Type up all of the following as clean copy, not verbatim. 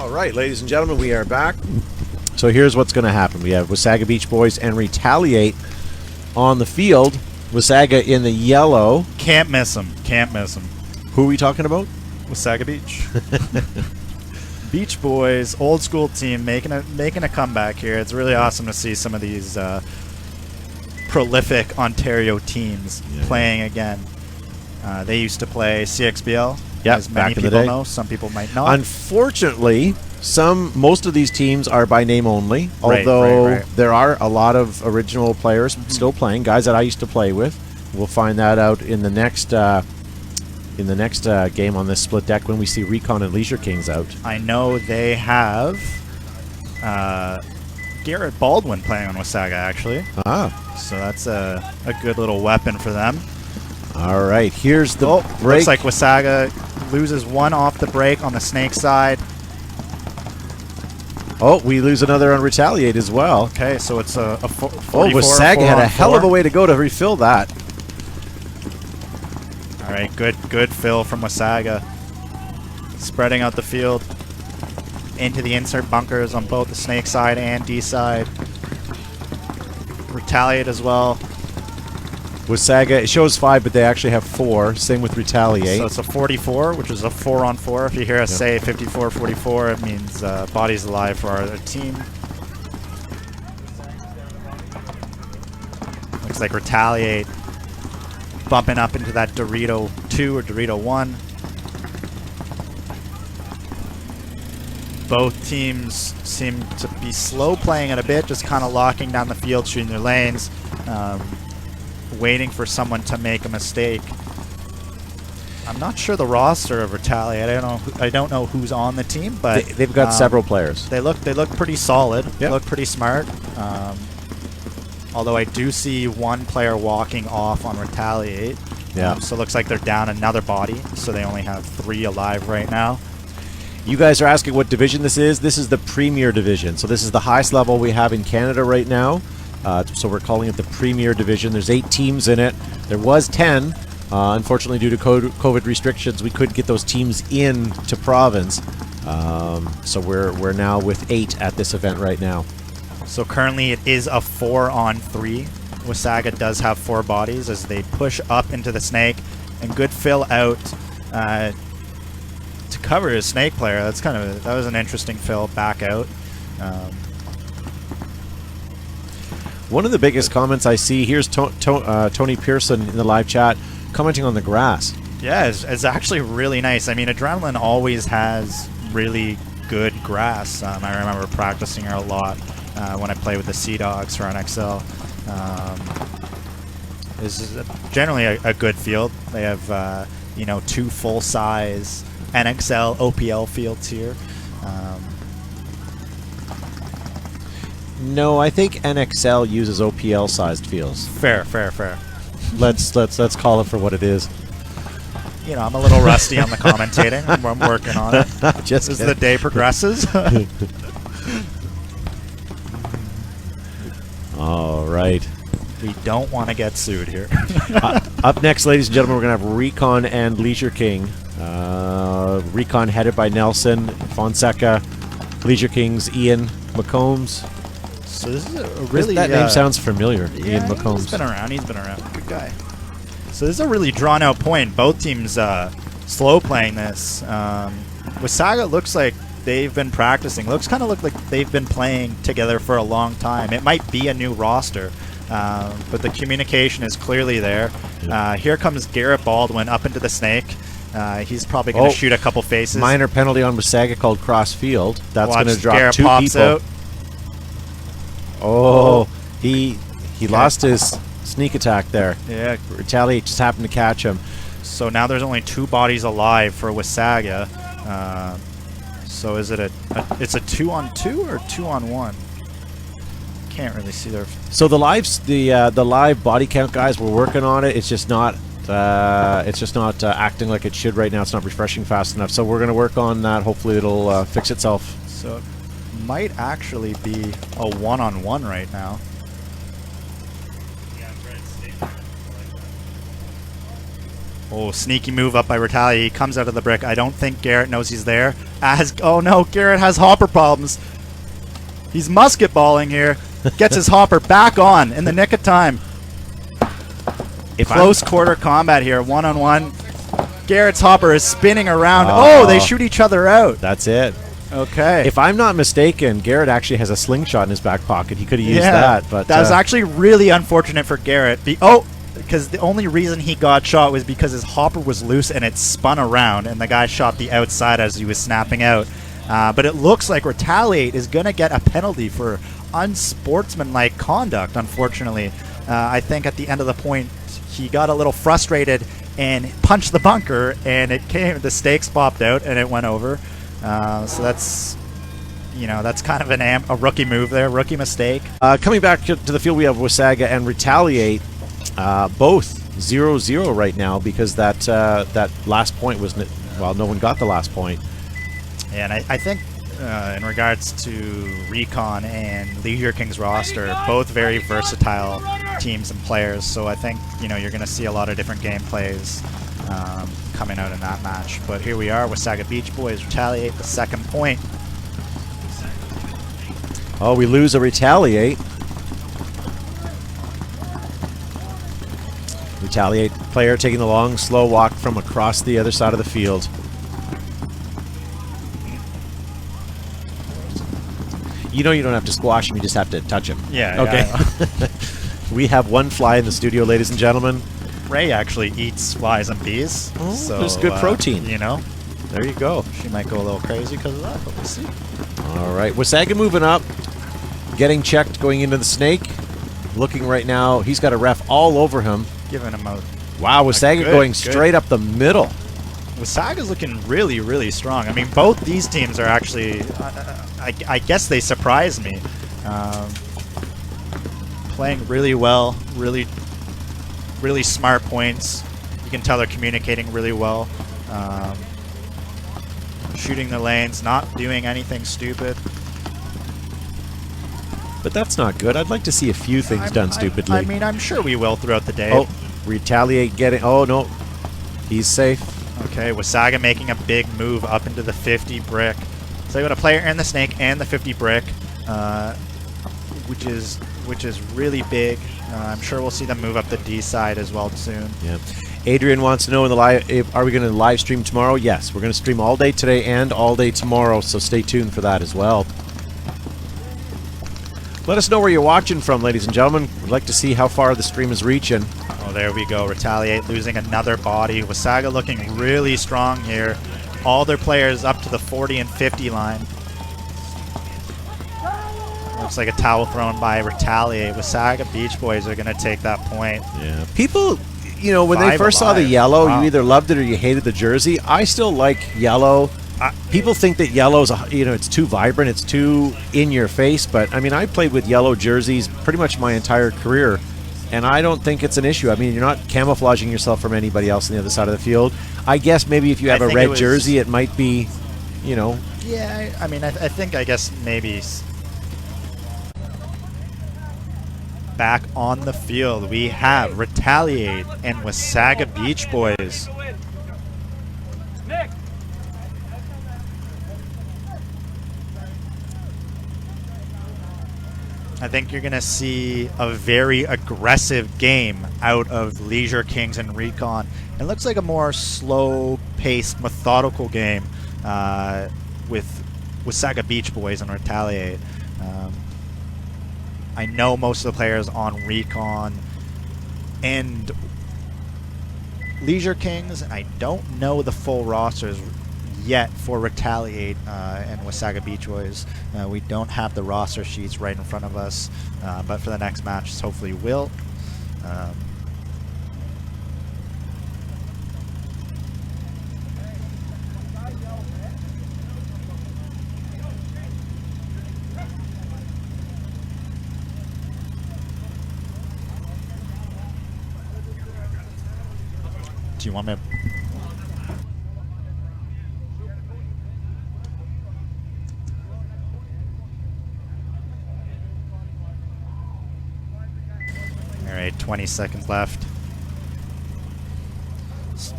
All right, ladies and gentlemen, we are back. So here's what's going to happen. We have Wasaga Beach Boys and Retaliate on the field. Wasaga in the yellow. Can't miss him. Can't miss him. Who are we talking about? Wasaga Beach. Beach Boys, old school team, making a comeback here. It's really awesome to see some of these prolific Ontario teams playing again. They used to play CXBL, as many people know. Some people might not. Unfortunately, most of these teams are by name only, although there are a lot of original players still playing, guys that I used to play with. We'll find that out in the next game on this split deck when we see Recon and Leisure Kings out. I know they have Garrett Baldwin playing on Wasaga, actually. So that's a good little weapon for them. All right, here's the break. Looks like Wasaga loses one off the break on the Snake side. Oh, we lose another on Retaliate as well. Okay, so it's a 44. Oh, Wasaga had a hell of a way to go to refill that. All right, good fill from Wasaga. Spreading out the field into the insert bunkers on both the Snake side and D side. Retaliate as well. Wasaga, it shows 5, but they actually have 4. Same with Retaliate. So it's a 44, which is a 4-on-4. If you hear us say 54-44, it means bodies alive for our team. Looks like Retaliate bumping up into that Dorito 2 or Dorito 1. Both teams seem to be slow playing it a bit, just kind of locking down the field, shooting their lanes. Waiting for someone to make a mistake. I'm not sure the roster of Retaliate. I don't know who's on the team, but they've got several players. They look pretty solid. They look pretty smart. Although I do see one player walking off on Retaliate. So it looks like they're down another body. So they only have 3 alive right now. You guys are asking what division this is. This is the Premier Division. So this is the highest level we have in Canada right now. So we're calling it the Premier Division. There's 8 teams in it. There was 10. Unfortunately, due to COVID restrictions, we couldn't get those teams in to province. So we're now with 8 at this event right now. So currently it is a 4-on-3. Wasaga does have 4 bodies as they push up into the Snake, and good fill out to cover his Snake player. That was an interesting fill back out. One of the biggest comments I see, here's Tony Pearson in the live chat commenting on the grass. Yeah, it's actually really nice. I mean, Adrenaline always has really good grass. I remember practicing her a lot when I played with the Sea Dogs for NXL. This is generally a good field. They have 2 full-size NXL OPL fields here. No, I think NXL uses OPL-sized fields. Fair. Let's call it for what it is. I'm a little rusty on the commentating. I'm working on it. Just as the day progresses. All right. We don't want to get sued here. Up next, ladies and gentlemen, we're going to have Recon and Leisure King. Recon headed by Nelson Fonseca. Leisure Kings, Ian McCombs. So this is a really... That name sounds familiar, Ian McCombs. He's been around. Good guy. So this is a really drawn-out point. Both teams slow playing this. Wasaga looks like they've been practicing. Looks kind of like they've been playing together for a long time. It might be a new roster, but the communication is clearly there. Here comes Garrett Baldwin up into the Snake. He's probably going to shoot a couple faces. Minor penalty on Wasaga called cross field. That's going to drop Garrett 2 pops people. Out. Oh, he lost his sneak attack there. Yeah. Retaliate just happened to catch him. So now there's only 2 bodies alive for Wasaga. So is it it's a 2-on-2 or 2-on-1? Can't really see their... So the live body count guys, we're working on it. It's just not acting like it should right now. It's not refreshing fast enough. So we're going to work on that. Hopefully it'll fix itself. So it might actually be a 1-on-1 right now. Oh, sneaky move up by Retaliate. He comes out of the brick. I don't think Garrett knows he's there. Oh no, Garrett has hopper problems. He's musket balling here. Gets his hopper back on in the nick of time. Close quarter combat here, one-on-one. Garrett's hopper is spinning around. Oh, they shoot each other out. That's it. Okay. If I'm not mistaken, Garrett actually has a slingshot in his back pocket. He could have used that. But that was actually really unfortunate for Garrett. Because the only reason he got shot was because his hopper was loose and it spun around, and the guy shot the outside as he was snapping out. But it looks like Retaliate is going to get a penalty for unsportsmanlike conduct, unfortunately. I think at the end of the point, he got a little frustrated and punched the bunker, and the stakes popped out, and it went over. So that's kind of a rookie move there, rookie mistake. Coming back to the field, we have Wasaga and Retaliate, both 0-0 right now because that last point was no one got the last point. And I think in regards to Recon and Leisure Kings roster, both very versatile teams and players. So I think you're going to see a lot of different gameplays coming out in that match. But here we are, Wasaga Beach Boys Retaliate, the second point. Oh, we lose a Retaliate. Retaliate player taking the long, slow walk from across the other side of the field. You don't have to squash him, you just have to touch him. Yeah. Okay. Yeah. We have one fly in the studio, ladies and gentlemen. Ray actually eats flies and bees. Oh, so there's good protein. There you go. She might go a little crazy because of that, but we'll see. All right, Wasaga moving up, getting checked, going into the snake. Looking right now, he's got a ref all over him. Giving him a... Wow, Wasaga going straight up the middle. Wasaga's looking really, really strong. I mean, both these teams are actually... I guess they surprised me. Playing really well, really smart points. You can tell they're communicating really well. Shooting the lanes, not doing anything stupid. But that's not good. I'd like to see a few things done stupidly. I mean, I'm sure we will throughout the day. Oh, Retaliate getting... Oh, no. He's safe. Okay, Wasaga making a big move up into the 50 brick. So they got a player in the snake and the 50 brick, which is really big. I'm sure we'll see them move up the D side as well soon. Yeah. Adrian wants to know in the live, are we going to live stream tomorrow? Yes, we're going to stream all day today and all day tomorrow, so stay tuned for that as well. Let us know where you're watching from, ladies and gentlemen. We'd like to see how far the stream is reaching. Oh, there we go. Retaliate losing another body. Wasaga looking really strong here. All their players up to the 40 and 50 line. Looks like a towel thrown by Retaliate. Wasaga Beach Boys are going to take that point. Yeah. People, when they first saw the yellow, you either loved it or you hated the jersey. I still like yellow. People think that yellow's, it's too vibrant, it's too in your face. But I mean, I played with yellow jerseys pretty much my entire career, and I don't think it's an issue. I mean, you're not camouflaging yourself from anybody else on the other side of the field. I guess maybe if you have a red jersey, it might be, Yeah, I mean, I guess maybe. Back on the field, we have Retaliate and Wasaga Beach Boys. I think you're going to see a very aggressive game out of Leisure Kings and Recon. It looks like a more slow-paced, methodical game with Wasaga Beach Boys and Retaliate. I know most of the players on Recon and Leisure Kings, and I don't know the full rosters yet for Retaliate and Wasaga Beach Boys. We don't have the roster sheets right in front of us, but for the next match, hopefully will. Do you want me to... All right, 20 seconds left.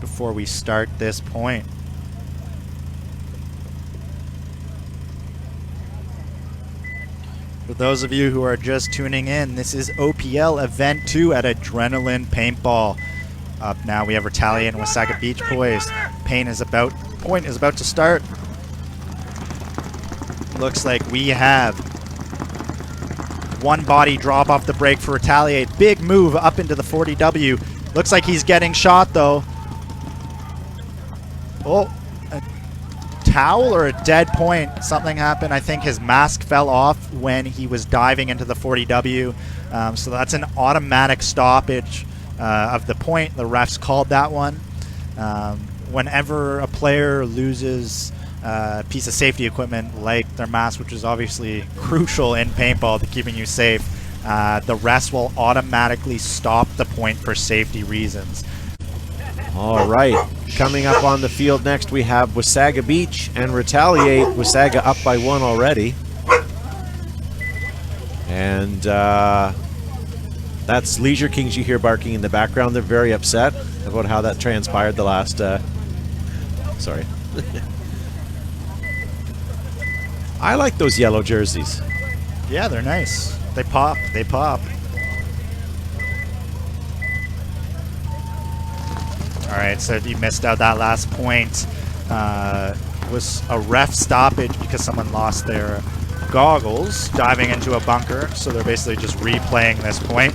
before we start this point. For those of you who are just tuning in, this is OPL Event 2 at Adrenaline Paintball. Up now we have Retaliate and Wasaga Beach Boys. Point is about to start. Looks like we have one body drop off the break for Retaliate. Big move up into the 40W. Looks like he's getting shot though. Oh, a towel or a dead point. Something happened. I think his mask fell off when he was diving into the 40W. So that's an automatic stoppage of the point. The refs called that one. Whenever a player loses a piece of safety equipment like their mask, which is obviously crucial in paintball to keeping you safe, the refs will automatically stop the point for safety reasons. All right, coming up on the field next, we have Wasaga Beach and Retaliate. Wasaga up by 1 already. And that's Leisure Kings you hear barking in the background. They're very upset about how that transpired the last... sorry. I like those yellow jerseys. Yeah, they're nice. They pop. They pop. All right, so if you missed out that last point, was a ref stoppage because someone lost their goggles diving into a bunker. So they're basically just replaying this point.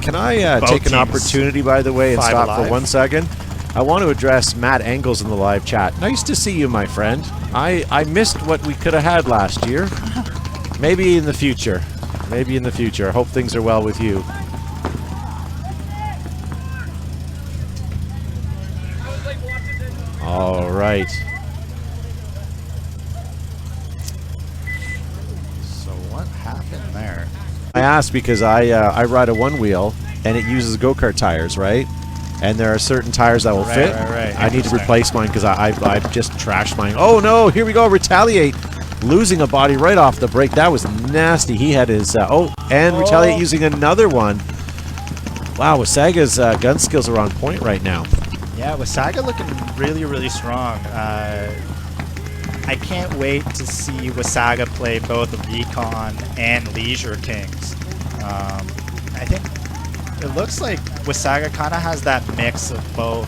Can I take an opportunity, by the way, and stop alive for 1 second? I want to address Matt Engels in the live chat. Nice to see you, my friend. I missed what we could have had last year. Maybe in the future. Maybe in the future. I hope things are well with you. All right. So what happened there? I asked because I ride a one wheel and it uses go-kart tires, right? And there are certain tires that will fit. Right. I need to replace mine because I've just trashed mine. Oh no, here we go, Retaliate. Losing a body right off the break. That was nasty. He had his, Retaliate using another one. Wow, Wasaga's gun skills are on point right now. Yeah, Wasaga looking really, really strong. I can't wait to see Wasaga play both Recon and Leisure Kings. I think it looks like Wasaga kind of has that mix of both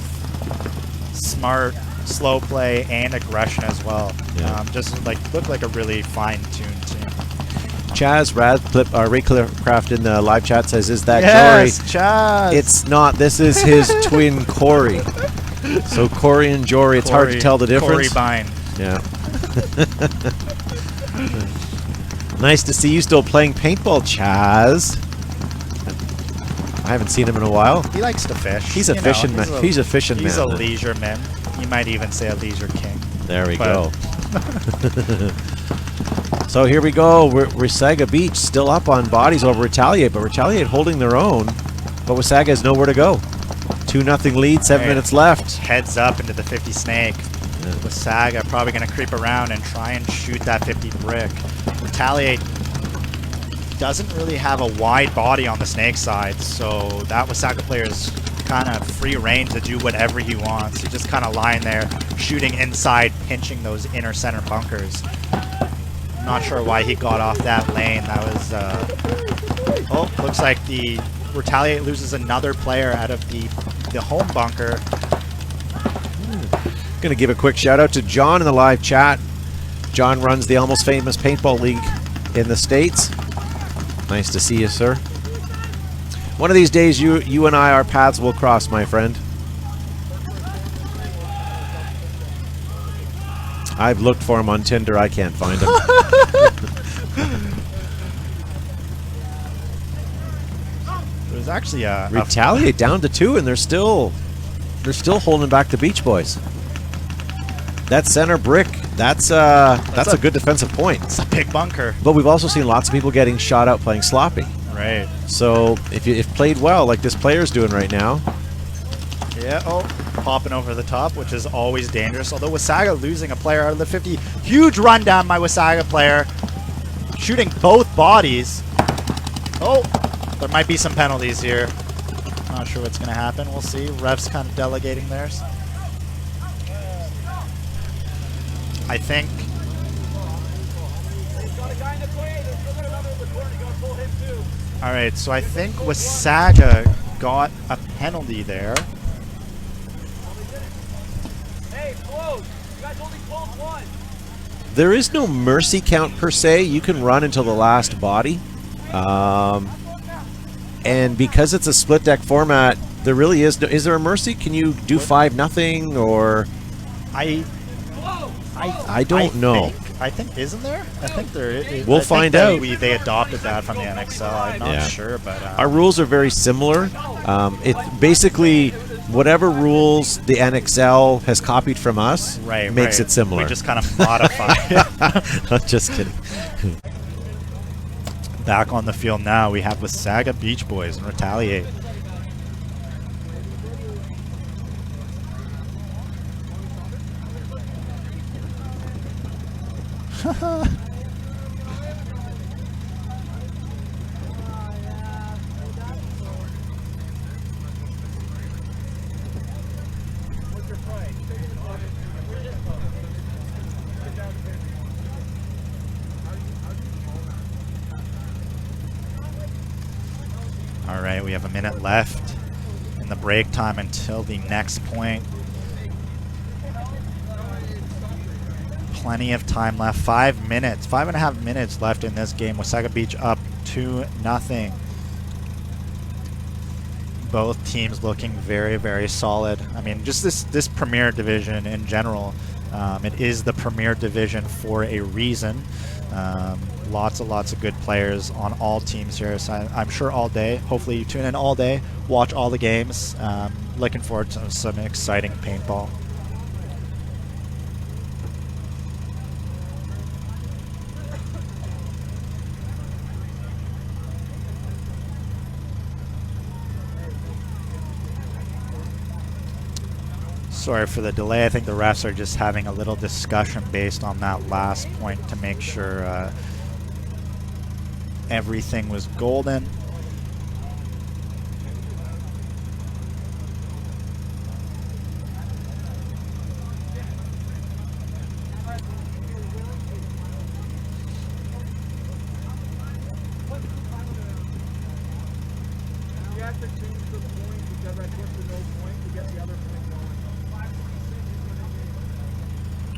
smart, slow play, and aggression as well. Yeah. Just like look like a really fine-tuned team. Chaz Raycraft in the live chat says, "Is that yes, Jory?" Chaz. It's not. This is his twin Corey. So Corey and Jory, it's hard to tell the difference. Corey Bine. Yeah. Nice to see you still playing paintball, Chaz. I haven't seen him in a while. He likes to fish. He's a fishing man. He's a fishing man. He's a leisure man. You might even say a leisure king. There we go. So here we go. Wasaga Beach still up on bodies over Retaliate, but Retaliate holding their own. But Wasaga has nowhere to go. 2-0 lead, 7 minutes left. Heads up into the 50 snake. Yeah. Wasaga probably going to creep around and try and shoot that 50 brick. Retaliate doesn't really have a wide body on the snake side, so that Wasaga player is kind of free reign to do whatever he wants. He's just kind of lying there, shooting inside, pinching those inner center bunkers. I'm not sure why he got off that lane. That was, looks like the Retaliate loses another player out of the home bunker. Gonna give a quick shout out to John in the live chat. John runs the Almost Famous Paintball League in the States. Nice to see you, sir. One of these days, you and I, our paths will cross, my friend. I've looked for him on Tinder. I can't find him. There's actually a Retaliate down to 2, and they're still holding back the Beach Boys. That center brick, that's a good defensive point. It's a big bunker. But we've also seen lots of people getting shot out playing sloppy. Right. So if played well, like this player's doing right now. Yeah, popping over the top, which is always dangerous. Although Wasaga losing a player out of the 50. Huge rundown by Wasaga player. Shooting both bodies. Oh, there might be some penalties here. Not sure what's going to happen. We'll see. Ref's kind of delegating theirs. I think. All right, so I think Wasaga got a penalty there. There is no mercy count per se. You can run until the last body. And because it's a split deck format, there really is no. Is there a mercy? Can you do 5-0 or? I don't know. I think isn't there? I think there is. We'll find out. They adopted that from the NXL. I'm not sure, but our rules are very similar. It basically whatever rules the NXL has copied from us makes it similar. We just kind of modify it. Just kidding. Back on the field now, we have Wasaga Beach Boys and Retaliate. All right, we have a minute left in the break time until the next point. Plenty of time left. 5 minutes, 5.5 minutes left in this game. Wasaga Beach up 2-0. Both teams looking very, very solid. I mean, just this Premier Division in general, it is the Premier Division for a reason. Lots of good players on all teams here. So I'm sure all day, hopefully you tune in all day, watch all the games. Looking forward to some exciting paintball. Sorry for the delay. I think the refs are just having a little discussion based on that last point to make sure everything was golden.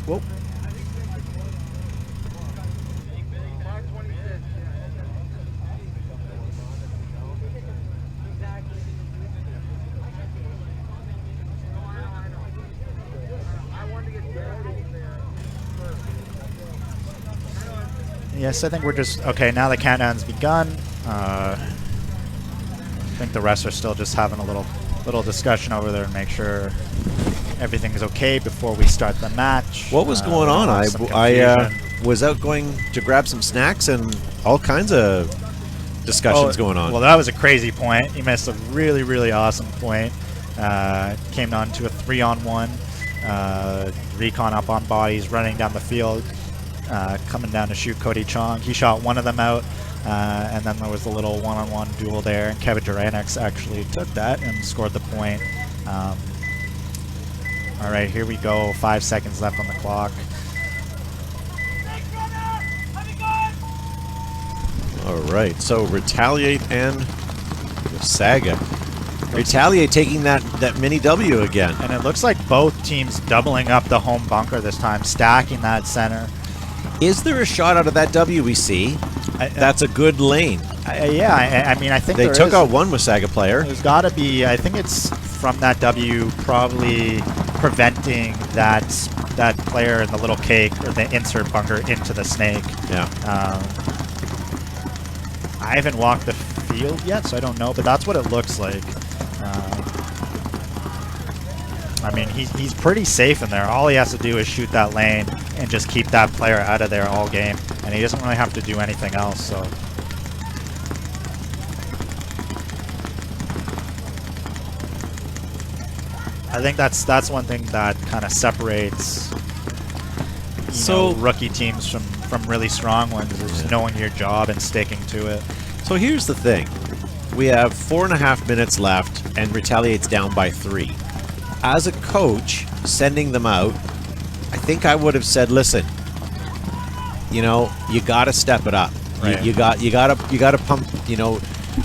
Whoa. Yes, I think we're just okay. Now the countdown's begun. I think the refs are still just having a little discussion over there to make sure everything's okay before we start the match. What was going on? I was out going to grab some snacks and all kinds of discussions going on. Well, that was a crazy point. He missed a really awesome point. Came down to a 3-on-1. Recon up on bodies, running down the field, coming down to shoot Cody Chong. He shot one of them out, and then there was a little one-on-one duel there, and Kevin Duranix actually took that and scored the point. All right, here we go. 5 seconds left on the clock. All right, so Retaliate and Wasaga. Retaliate taking that mini W again. And it looks like both teams doubling up the home bunker this time, stacking that center. Is there a shot out of that W we see? That's a good lane. Yeah, I mean, I think they took out one Wasaga player. There's got to be, I think it's from that W probably preventing that player in the little cake or the insert bunker into the snake. Yeah. I haven't walked the field yet, so I don't know, but that's what it looks like. I mean, he's pretty safe in there. All he has to do is shoot that lane and just keep that player out of there all game, and he doesn't really have to do anything else. So, I think that's one thing that kind of separates rookie teams from really strong ones, is knowing your job and sticking to it. So here's the thing. We have 4.5 minutes left. and Retaliate's down by 3. As a coach, sending them out, I think I would have said, listen, you know, you got to step it up. Right. You got to pump. You know,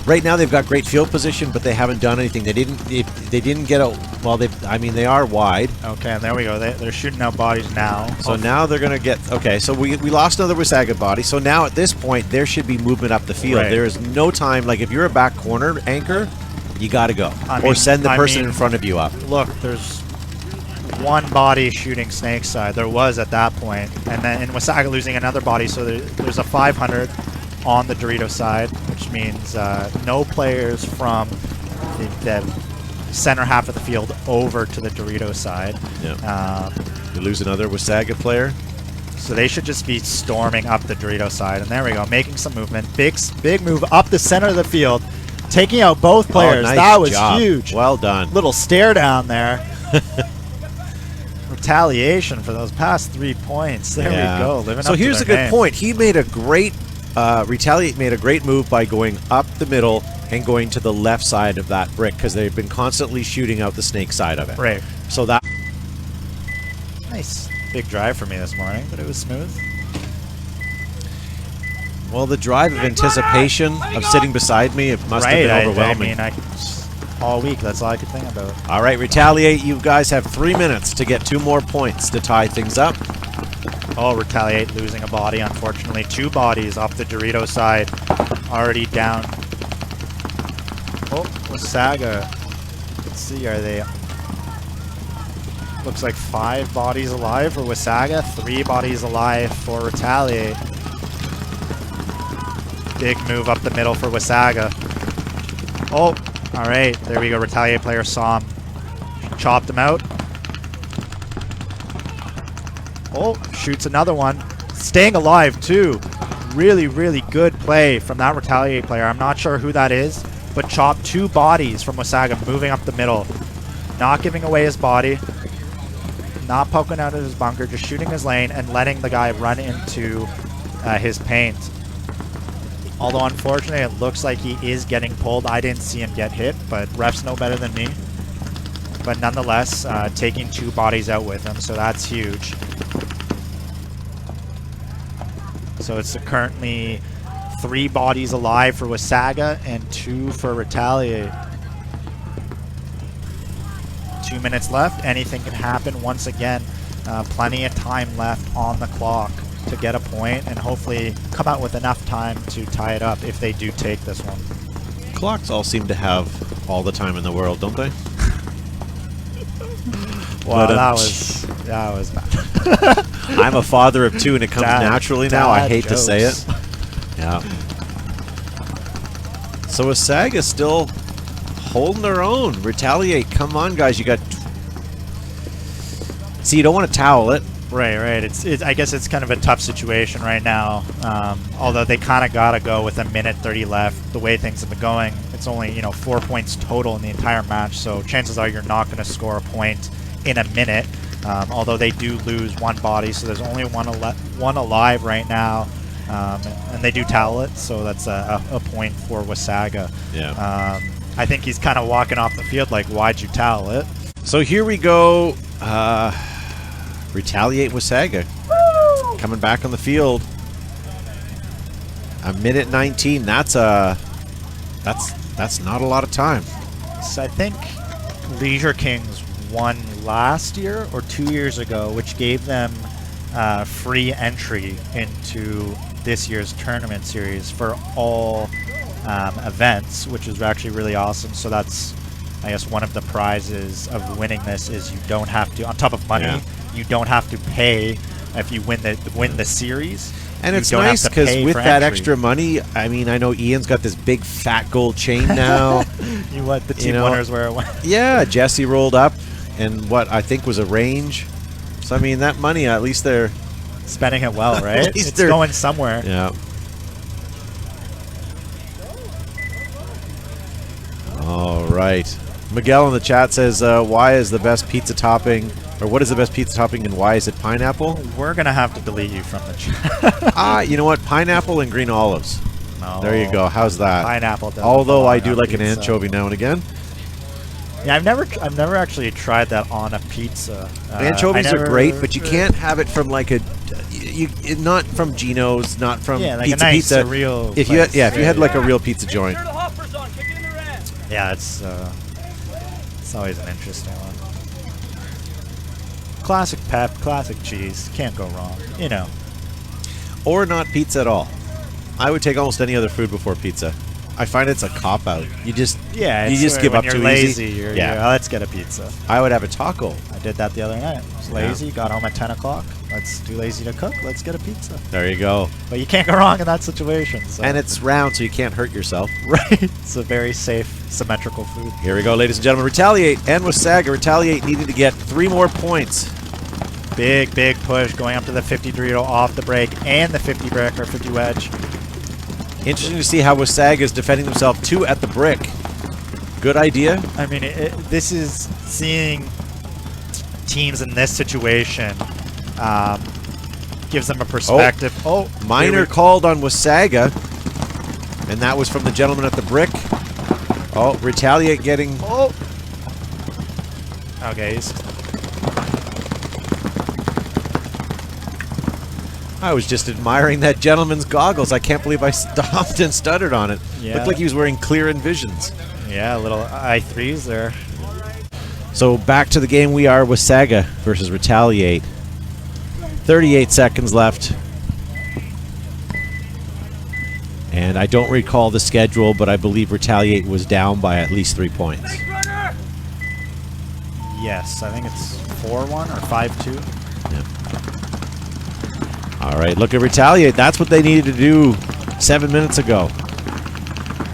right now they've got great field position, but they haven't done anything. They didn't get out. Well, they are wide. Okay, and there we go. They're shooting out bodies now. So now they're going to get... Okay, so we lost another Wasaga body. So now at this point, there should be movement up the field. Right. There is no time. Like, if you're a back corner anchor, you got to go. Or send the person in front of you up. Look, there's one body shooting Snake side. There was at that point. And then in Wasaga losing another body, so there's a 500 on the Dorito side, which means no players from the center half of the field over to the Dorito side. Yeah. You lose another Wasaga player. So they should just be storming up the Dorito side. And there we go, making some movement. Big move up the center of the field, taking out both players. Nice that was job. huge. Well done. Little stare down there. Retaliation for those past 3 points. There we go. Living so up here's to a their good name. point. He made a great... Retaliate made a great move by going up the middle and going to the left side of that brick because they've been constantly shooting out the Snake side of it. Right. So that... Nice. Big drive for me this morning, but it was smooth. Well, the drive of anticipation of sitting beside me, it must have been overwhelming. I mean, all week, that's all I could think about. All right, Retaliate, you guys have 3 minutes to get 2 more points to tie things up. Oh, Retaliate losing a body, unfortunately. 2 bodies off the Dorito side. Already down. Oh, Wasaga. Let's see, are they... Looks like 5 bodies alive for Wasaga. 3 bodies alive for Retaliate. Big move up the middle for Wasaga. Oh, all right. There we go. Retaliate player saw him. Chopped him out. Oh, shoots another one. Staying alive, too. Really, really good play from that Retaliate player. I'm not sure who that is, but chopped 2 bodies from Wasaga, moving up the middle. Not giving away his body. Not poking out of his bunker, just shooting his lane and letting the guy run into his paint. Although, unfortunately, it looks like he is getting pulled. I didn't see him get hit, but refs know better than me. But nonetheless, taking 2 bodies out with him, so that's huge. So it's currently 3 bodies alive for Wasaga and 2 for Retaliate. 2 minutes left. Anything can happen once again. Plenty of time left on the clock to get a point and hopefully come out with enough time to tie it up if they do take this one. Clocks all seem to have all the time in the world, don't they? Well, that was bad. I'm a father of 2 and it comes naturally now. I hate to say it. Yeah. So Wasaga still holding their own. Retaliate. Come on, guys. You got... See, you don't want to towel it. Right. I guess it's kind of a tough situation right now. Although they kind of got to go with 1:30 left. The way things have been going, it's only 4 points total in the entire match. So chances are you're not going to score a point in a minute. Although they do lose 1 body, so there's only one alive right now. And they do towel it, so that's a point for Wasaga. Yeah. I think he's kind of walking off the field like, why'd you towel it? So here we go. Retaliate Wasaga. Coming back on the field. 1:19. That's not a lot of time. So I think Leisure Kings won last year or 2 years ago, which gave them free entry into this year's tournament series for all events, which is actually really awesome. So that's, I guess, one of the prizes of winning this is you don't have to, on top of money, you don't have to pay if you win the series. And it's nice because with that extra money, I mean, I know Ian's got this big fat gold chain now. You want the team winners where it went. Yeah, Jessy rolled up and what I think was a range. So I mean, that money, at least they're spending it well, right? At least it's going somewhere. Yeah. All right. Miguel in the chat says, why is the best pizza topping, or what is the best pizza topping and why is it pineapple? We're going to have to delete you from the chat. You know what? Pineapple and green olives. No. There you go. How's that? Pineapple doesn't Although I do on like pizza. an anchovy now and again. Yeah, I've never actually tried that on a pizza. Anchovies are great, but you can't have it from like a, not from Gino's, not from like Pizza a nice, Pizza. real If you had, if you had like a real pizza joint. Yeah, it's always an interesting one. Classic pep, classic cheese, can't go wrong. You know. Or not pizza at all. I would take almost any other food before pizza. I find it's a cop out. You just give up you're too lazy, easy. You're, Yeah, let's get a pizza. I would have a taco. I did that the other night. I was lazy, got home at 10 o'clock. Let's do lazy to cook. Let's get a pizza. There you go. But you can't go wrong in that situation. So. And it's round, so you can't hurt yourself. Right. It's a very safe, symmetrical food. Here we go, ladies and gentlemen. Retaliate and Wasaga. Retaliate needed to get 3 more points. Big push going up to the 50 Dorito off the break and the 50 brick or 50 wedge. Interesting to see how Wasaga is defending themselves 2 at the brick. Good idea. I mean, this is seeing teams in this situation gives them a perspective. Minor called on Wasaga, and that was from the gentleman at the brick. Retaliate getting... Okay. I was just admiring that gentleman's goggles. I can't believe I stopped and stuttered on it. Yeah. Looked like he was wearing clear Envisions. Yeah, little I3s there. So back to the game we are, Wasaga versus Retaliate. 38 seconds left. And I don't recall the schedule, but I believe Retaliate was down by at least 3 points. Yes, I think it's 4-1 or 5-2. Yeah. All right, look at Retaliate. That's what they needed to do 7 minutes ago.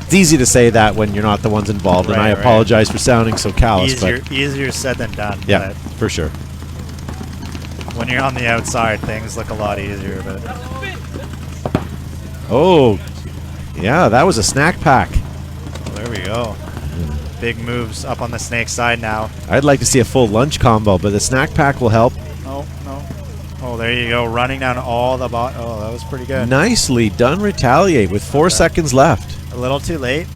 It's easy to say that when you're not the ones involved, and I apologize for sounding so callous. Easier said than done. Yeah, for sure. When you're on the outside, things look a lot easier. But yeah, that was a snack pack. Well, there we go. Big moves up on the snake side now. I'd like to see a full lunch combo, but the snack pack will help. No. Oh, there you go. Running down all the bot. Oh, that was pretty good. Nicely done, Retaliate, with 4 seconds left. A little too late.